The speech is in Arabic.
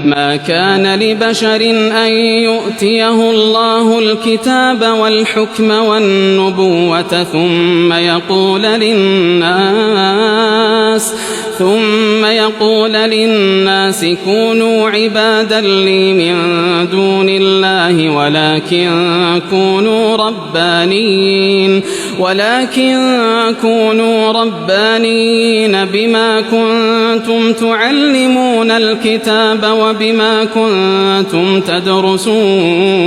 ما كان لبشر أن يؤتيه الله الكتاب والحكم والنبوة ثم يقول للناس كونوا عبادا لي من دون الله ولكن كونوا ربانيين بما كنتم تعلمون الكتاب وبما كنتم تدرسون